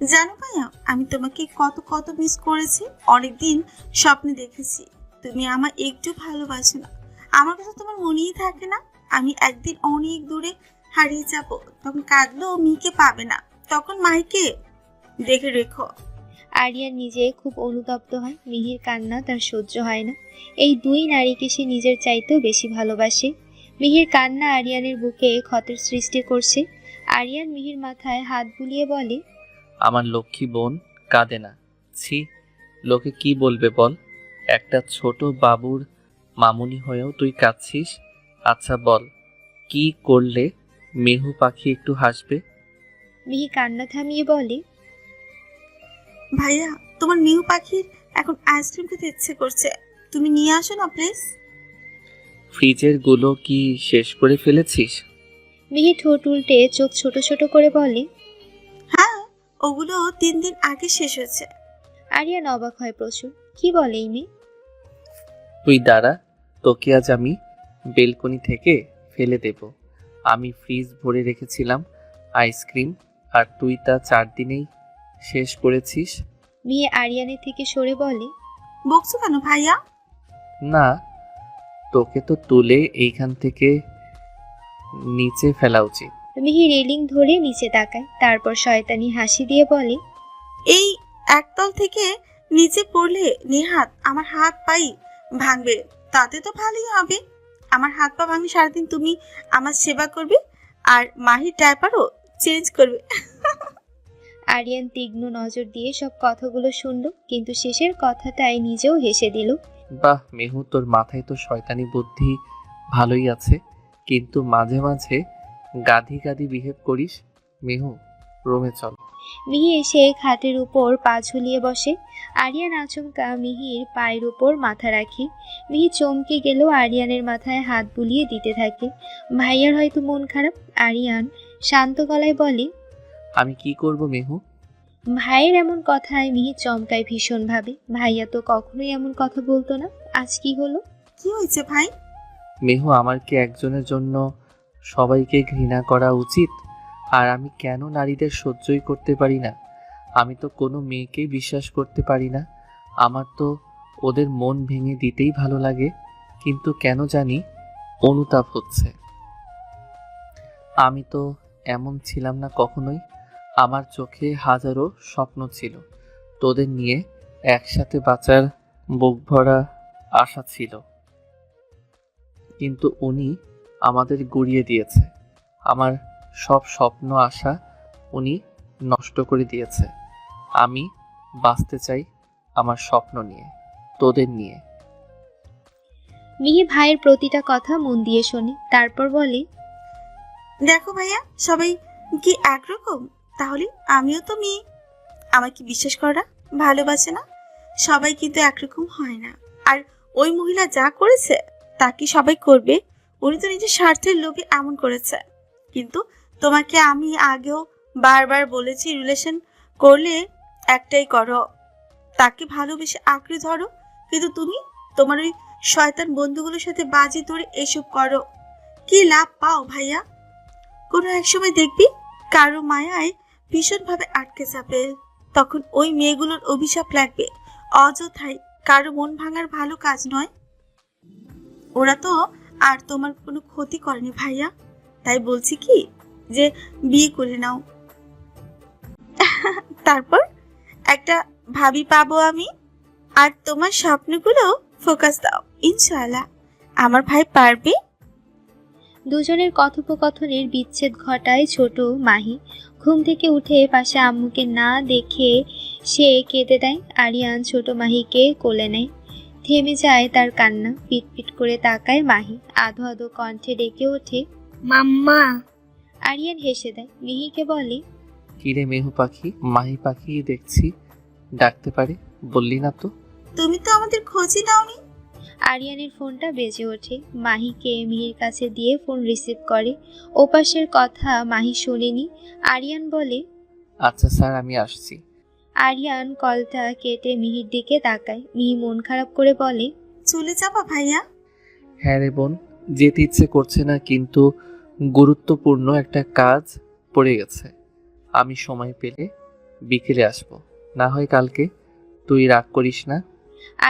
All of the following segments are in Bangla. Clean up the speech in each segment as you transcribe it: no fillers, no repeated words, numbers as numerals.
জানো ভাইয়া, আমি তোমাকে কত কত মিস করেছি। অনেকদিন স্বপ্নে দেখেছি তুমি আমার একটু ভালোবাসো না। আমার কথা তোমার মনেই থাকে না। আমি একদিন অনেক দূরে হারিয়ে যাব, তখন কাঁদলেও মিকে পাবে না, তখন মাইকে দেখে রেখো। আরিয়ান নিজে খুব অনুতপ্ত হয়। মিহির কান্না তার সহ্য হয় না। এই দুই নারীকে সে নিজের চাইতেও বেশি ভালোবাসে। মিহির কান্না আরিয়ানের বুকে ক্ষতের সৃষ্টি করছে। আরিয়ান মিহির মাথায় হাত বুলিয়ে বলে, আমার লক্ষ্মী বোন কাঁদে না। ছি, লোকে কি বলবে বল? একটা ছোট বাবুর মামুনি হয়েও তুই কাঁদছিস। আচ্ছা বল, কি করলে মেহু পাখি একটু হাসবে? মিহি কান্না থামিয়ে বলে, ভাইয়া, তোমার মিউ পাখির এখন আইসক্রিম খেতে ইচ্ছে করছে, তুমি নিয়ে আসো না প্লিজ। ফ্রিজের গুলো কি শেষ করে ফেলেছিস? মিহি ঠোঁট উল্টে চোখ ছোট ছোট করে বলে। হ্যাঁ, ওগুলো 3 দিন আগে শেষ হয়েছে। আরিয়ান অবাক হয় প্রচুর। কি বলে এই মেয়ে? তুই দাঁড়া, তোকে আজ আমি বেলকনি থেকে ফেলে দেব। আমি ফ্রিজ ভরে রেখেছিলাম আইসক্রিম, আর তুই তা 4 দিনেই শেষ করেছিস। মিহি আরিয়ানের থেকে সরে বলে, বকছো কেন ভাইয়া? না, তোকে তো তুলে এইখান থেকে নিচে ফেলা উচিত। মিহি রেলিং ধরে নিচে তাকায়, তারপর শয়তানি হাসি দিয়ে বলে, এই একতল থেকে নিচে পড়লে নেহাত আমার হাত পাই ভাঙবে, তাতে তো ভালোই হবে। আমার হাত পা ভাঙলে সারাদিন তুমি আমার সেবা করবে, আর মাহির ডায়পারও চেঞ্জ করবে। আরিয়ান তীক্ষ্ণ নজর দিয়ে সব কথাগুলো শুনল, কিন্তু শেষের কথাটাই নিজেও হেসে দিল। বাহ মেহু, তোর মাথায় তো শয়তানি বুদ্ধি ভালোই আছে, কিন্তু মাঝে মাঝে গাধি গাধি বিহেভ করিস। মেহু, রুমে চল। মিহি এসে খাটের উপর পা ঝুলিয়ে বসে। আরিয়ান আচমকা মিহির পায়ের উপর মাথা রাখে। মিহি চমকে গেলেও আরিয়ানের মাথায় হাত বুলিয়ে দিতে থাকে। ভাইয়ার হয়তো মন খারাপ। আরিয়ান শান্ত গলায় বলে, আমি কি করব মেহু? ভাইয়ের এমন কথায় মিহি চমকায় ভীষণভাবে। ভাইয়া তো কখনোই এমন কথা বলতো না, আজ কি হলো? কি হয়েছে ভাই? মেহু, আমার কি একজনের জন্য সবাইকে ঘৃণা করা উচিত? আর আমি কেন নারীদের সহ্যই করতে পারি না? আমি তো কোনো মেয়েকেই বিশ্বাস করতে পারি না। আমার তো ওদের মন ভেঙে দিতেই ভালো লাগে, কিন্তু কেন জানি অনুতাপ হচ্ছে। আমি তো এমন ছিলাম না কখনোই। আমার চোখে হাজারো স্বপ্ন ছিল, তোদের নিয়ে একসাথে বাঁচার বুক ভরা আশা ছিল, কিন্তু উনি আমাদের গুড়িয়ে দিয়েছে। আমার সব স্বপ্ন আশা উনি নষ্ট করে দিয়েছে। আমি বাঁচতে চাই আমার স্বপ্ন নিয়ে, তোদের নিয়ে। মিহি ভাইয়ের প্রতিটা কথা মন দিয়ে শোনে, তারপর বলে, দেখো ভাইয়া, সবাই কি একরকম? তাহলে আমিও তো মেয়ে, আমার কি বিশ্বাস করা ভালোবাসে না? সবাই কিন্তু একরকম হয় না। আর ওই মহিলা যা করেছে তা কি সবাই করবে? উনি তো নিজের স্বার্থের লোভে এমন করেছে। কিন্তু তোমাকে আমি আগেও বারবার বলেছি, রিলেশন করলে একটাই করো, তাকে ভালোবেসে আঁকড়ে ধরো। কিন্তু তুমি তোমার ওই শয়তান বন্ধুগুলোর সাথে বাজি ধরে এসব করো। কি লাভ পাও ভাইয়া? কোনো এক সময় দেখবি কারো মায়ায় ভীষণভাবে আটকে যাবে, তখন ওই মেয়েগুলোর অভিশাপ লাগবে। অযথাই কারো মন ভাঙার ভালো কাজ নয়। ওরা তো আর তোমার কোনো ক্ষতি করেনি ভাইয়া, তাই বলছি কি যে বিয়ে করে নাও। তারপর একটা ভাবি পাবো আমি, আর তোমার স্বপ্নগুলো ফোকাস দাও, ইনশাআল্লাহ আমার ভাই পারবে। দুজনের কথোপকথনের বিচ্ছেদ ঘটায় ছোট মাহি। ঘুম থেকে উঠে পাশে আম্মুকে না দেখে সে কেঁদে দেয়। আরিয়ান ছোট মাহিকে কোলে নেয়। থেমে যায় তার কান্না। পিটপিট করে তাকায় মাহি। আধো আধো কণ্ঠে ডেকে ওঠে, মাম্মা। আরিয়ান হেসে দেয়। মিহিকে বলে, কিরে মেহু পাখি, মাহি পাখি দেখছি ডাকতে পারে, বললি না তো? তুমি তো আমাদের খোঁজই নাওনি। আরিয়ানের ফোনটা বেজে ওঠে। মাহিকে মিহির কাছে দিয়ে ফোন রিসিভ করে। ওপাশের কথা মাহি শোনেনি। আরিয়ান বলে, আচ্ছা স্যার, আমি আসছি। আরিয়ান কলটা কেটে মিহির দিকে তাকায়। মিহি মন খারাপ করে বলে, চলে যাবা ভাইয়া? হ্যাঁ রে বোন, যেতে ইচ্ছে করছে না, কিন্তু গুরুত্বপূর্ণ একটা কাজ পড়ে গেছে। আমি সময় পেলে বিকেলে আসবো, না হয় কালকে। তুই রাগ করিস না।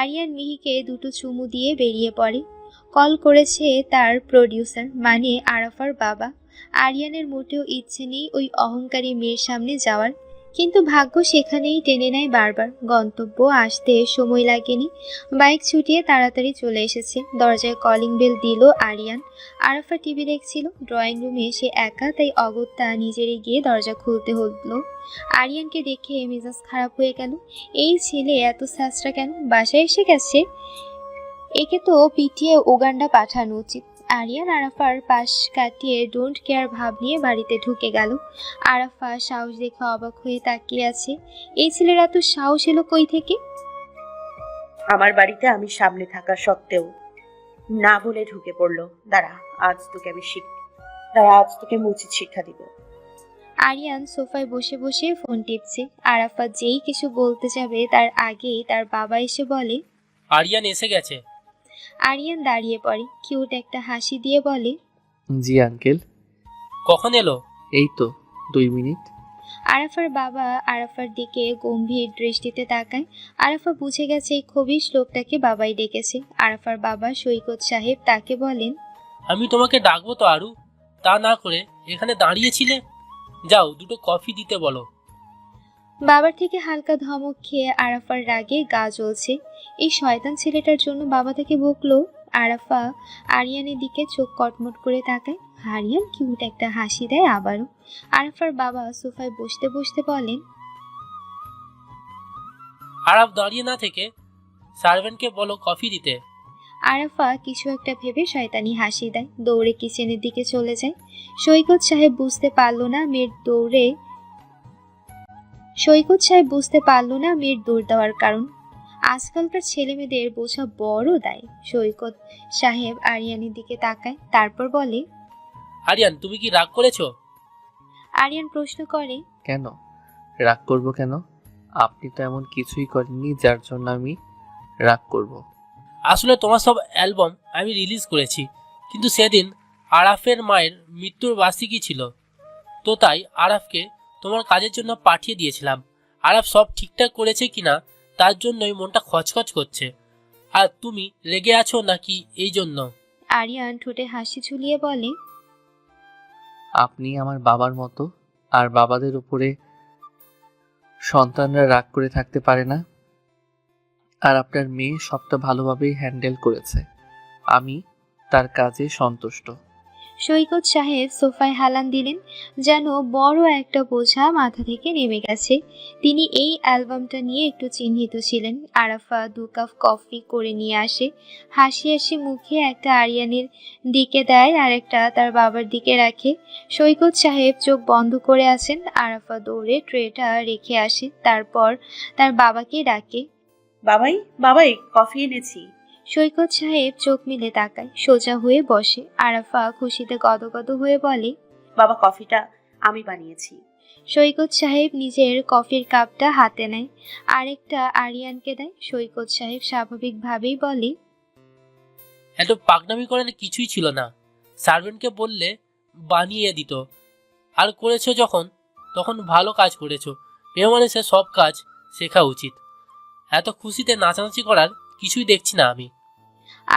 আরিয়ান মিহিকে দুটো চুমু দিয়ে বেরিয়ে পড়ে। কল করেছে তার প্রডিউসার মানে আরাফার বাবা। আরিয়ানের মোটেও ইচ্ছে নেই ওই অহংকারী মেয়ের সামনে যাওয়ার, কিন্তু ভাগ্য সেখানেই টেনে নেয় বারবার। গন্তব্য আসতে সময় লাগেনি, বাইক ছুটিয়ে তাড়াতাড়ি চলে এসেছে। দরজায় কলিং বেল দিল আরিয়ান। আরাফা টিভি দেখছিল ড্রয়িং রুমে, সে একা, তাই অগত্যা নিজেরই গিয়ে দরজা খুলতে হলো। আরিয়ানকে দেখে মেজাজ খারাপ হয়ে গেল। এই ছেলে এত স্যাঁচরা কেন, বাসায় এসে গেছে। একে তো পিটিয়ে উগান্ডা পাঠানো উচিত। আরিয়ান আরাফার পাশ কাটিয়ে ডোন্ট কেয়ার ভাব নিয়ে বাড়িতে ঢুকে গেল। আরাফা সাহস দেখে অবাক হয়ে তাকিয়ে আছে। এই ছেলের এত সাহস এলো কই থেকে? আমার বাড়িতে আমি সামনে থাকা সত্ত্বেও না বলে ঢুকে পড়লো। আজ তোকে উচিত শিক্ষা দিব। আরিয়ান সোফায় বসে বসে ফোন টিপছে। আরাফা যেই কিছু বলতে যাবে তার আগেই তার বাবা এসে বলে, আরিয়ান এসে গেছে। আরিয়ান দাঁড়িয়ে পড়ে, কিউট একটা হাসি দিয়ে বলে, জি আঙ্কেল। কখন এলো? এই তো 2 মিনিট। আরাফার বাবা আরাফার দিকে গম্ভীর দৃষ্টিতে তাকায়। আরাফা বুঝে গেছে এই খবিশ লোকটাকে বাবাই ডেকেছে। আরাফার বাবা সৈকত সাহেব তাকে বলেন, আমি তোমাকে ডাকবো তো আরু, তা না করে এখানে দাঁড়িয়েছিলে। যাও, দুটো কফি দিতে বলো। বাবার থেকে হালকা ধমক খেয়ে আরাফার রাগে গা জ্বলছে। এই শয়তান ছেলেটার জন্য বাবা তাকে বকলো। আরাফা আরিয়ানের দিকে চোখ কটমট করে তাকায়। আরিয়ান কিউট একটা হাসি দেয় আবারও। আরাফার বাবা সোফায় বসতে বসতে বলেন, আরাফ দাঁড়িয়ে না থেকে সার্ভেন্টকে বলো কফি দিতে। আরাফা কিছু একটা ভেবে শয়তানি হাসি দেয়, দৌড়ে কিচেনের দিকে চলে যায়। সৈকত সাহেব বুঝতে পারল না মেয়ের দৌড় দেওয়ার কারণ। আজকালকার ছেলে মেয়েদের বোঝা বড় দায়। সৈকত সাহেব আরিয়ানের দিকে তাকায়, তারপর বলে, আরিয়ান, তুমি কি রাগ করেছো? আরিয়ান প্রশ্ন করে, কেন রাগ করব কেন? আপনি তো এমন কিছুই করেননি যার জন্য আমি রাগ করব। আসলে তোমার সব অ্যালবাম আমি রিলিজ করেছি, কিন্তু সেদিন আরাফের মায়ের মৃত্যুর বার্ষিকী ছিল, তো তাই আরাফকে তোমার কাজের জন্য পাঠিয়ে দিয়েছিলাম। আরাফ সব ঠিকঠাক করেছে কিনা তার জন্যই মনটা খচখচ করছে। আর তুমি রেগে আছো নাকি এই জন্য? আরিয়ান ঠোঁটে হাসি ঝুলিয়ে বলে, আপনি আমার বাবার মতো, আর বাবাদের উপরে সন্তানরা রাগ করে থাকতে পারে না। আর আপনার মেয়ে সবটা ভালোভাবেই হ্যান্ডেল করেছে, আমি তার কাজে সন্তুষ্ট। সৈকত সাহেব সোফায় হালান দিলেন, যেন বড় একটা বোঝা মাথা থেকে নেমে গেছে। তিনি এই অ্যালবামটা নিয়ে একটু চিহ্নিত ছিলেন। আরাফা 2 কাপ কফি করে নিয়ে আসে, হাসি হাসি মুখে একটা আরিয়ানের দিকে দেয় আর একটা তার বাবার দিকে রাখে। সৈকত সাহেব চোখ বন্ধ করে আছেন। আরাফা দৌড়ে ট্রেটা রেখে আসে, তারপর তার বাবাকে ডাকে। বাবাই কফি এনেছি। সৈকত সাহেব চোখ মিলে তাকায়, সোজা হয়ে বসে। আরাফা খুশিতে গদগদ হয়ে বলে, বাবা, কফিটা আমি বানিয়েছি। সৈকত সাহেব নিজের কফির কাপটা হাতে নেয়, আরেকটা আরিয়ানকে দেয়। সৈকত সাহেব স্বাভাবিকভাবেই বলে, এত পাকনামি করার কিছুই ছিল না। সার্ভেন্টকে বললে বানিয়ে দিত। আর করেছো যখন, তখন ভালো কাজ করেছো। মেয়ে মানুষের সব কাজ শেখা উচিত। এত খুশিতে নাচানাচি করার কিছুই দেখছি না আমি।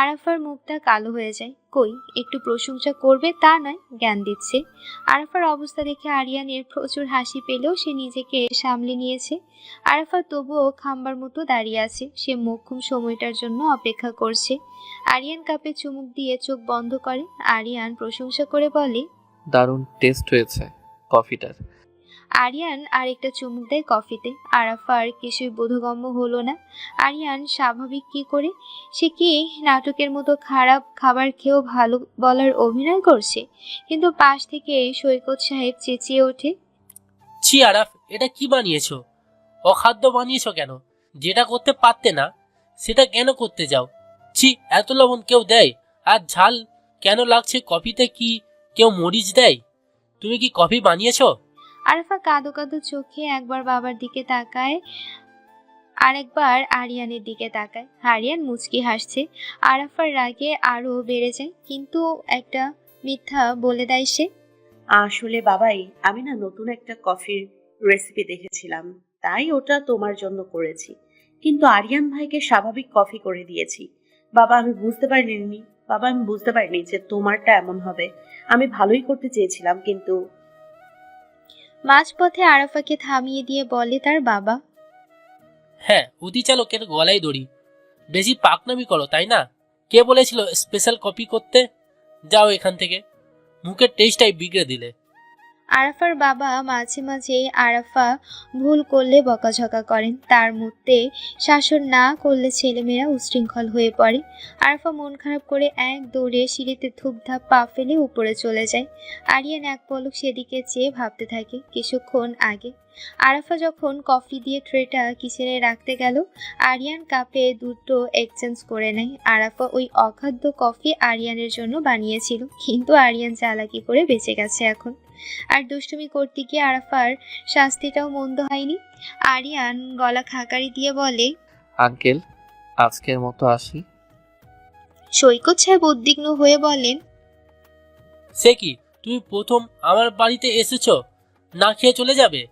আরাফার মুখটা কালো হয়ে যায়। কই, একটু প্রশংসা করবে তা নয়, জ্ঞান দিচ্ছে। আরাফার অবস্থা দেখে আরিয়ানের প্রচুর হাসি পেলেও সে নিজেকে সামলে নিয়েছে। আরাফা তবুও খাম্বার মতো দাঁড়িয়ে আছে, সে মোক্ষম সময়টার জন্য অপেক্ষা করছে। আরিয়ান কাপে চুমুক দিয়ে চোখ বন্ধ করে। আরিয়ান প্রশংসা করে বলে, দারুণ টেস্ট হয়েছে কফিটার। আরিয়ান আরেকটা চুমুক দেয় কফিতে। আরাফার কিছুই বোধগম্য হলো না। আরিয়ান স্বাভাবিক কি করে? সে কি নাটকের মতো খারাপ খাবার খেয়েও ভালো বলার অভিনয় করছে? কিন্তু পাশ থেকে সৈকত সাহেব চেঁচিয়ে ওঠে, ছি আরাফ, এটা কি বানিয়েছো? অখাদ্য বানিয়েছো কেন? যেটা করতে পারতে না সেটা কেন করতে যাও? ছি, এত লবণ কেউ দেয়? আর ঝাল কেন লাগছে কফিতে? কি কেউ মরিচ দেয়? তুমি কি কফি বানিয়েছো? আরাফা কাঁদো কাঁদো চোখে একবার বাবার দিকে তাকায়, আরেকবার আরিয়ানের দিকে তাকায়। আরিয়ান মুচকি হাসছে। আরাফার রাগে আরো বেড়ে যায়, কিন্তু একটা মিথ্যা বলে দেয় সে। আসলে বাবাই, আমি না নতুন একটা কফির রেসিপি দেখেছিলাম, তাই ওটা তোমার জন্য করেছি। কিন্তু আরিয়ান ভাইকে স্বাভাবিক কফি করে দিয়েছি। বাবা আমি বুঝতে পারিনি বাবা আমি বুঝতে পারিনি যে তোমারটা এমন হবে। আমি ভালোই করতে চেয়েছিলাম, কিন্তু মাঝপথে আরাফাকে থামিয়ে দিয়ে বলে তার বাবা। হ্যাঁ, অতি চালকের গলায় দড়ি। বেশি পাকনামি করো, তাই না? কে বলেছিল স্পেশাল কপি করতে? যাও এখান থেকে, মুখের টেস্টটাই বিগড়ে দিলে। আরাফার বাবা মাঝে মাঝে আরাফা ভুল করলে বকাঝকা করেন, তার মধ্যে শাসন না করলে ছেলেমেয়েরা উশৃঙ্খল হয়ে পড়ে। আরাফা মন খারাপ করে এক দৌড়ে সিঁড়িতে ধুপধাপ পা ফেলে উপরে চলে যায়। আরিয়ান এক পলক সেদিকে চেয়ে ভাবতে থাকে। কিছুক্ষণ আগে আরাফা যখন কফি দিয়ে ট্রেটা কিচেনে রাখতে গেল, আরিয়ান কাপে দুটো এক্সচেঞ্জ করে নেয়। আরাফা ওই অখাদ্য কফি আরিয়ানের জন্য বানিয়েছিল, কিন্তু আরিয়ান চালাকি করে বেঁচে গেছে এখন। আর দুষ্টুমি করতে গিয়ে আরাফার শাস্তিটাও মন্দ হয়নি। আরিয়ান গলা খাকারি দিয়ে বলে, আঙ্কেল, আজকের মতো আসি। সৈকত সাহেব উদ্বিগ্ন হয়ে বলেন, সে কি, তুমি প্রথম আমার বাড়িতে এসেছো, না খেয়ে চলে যাবে?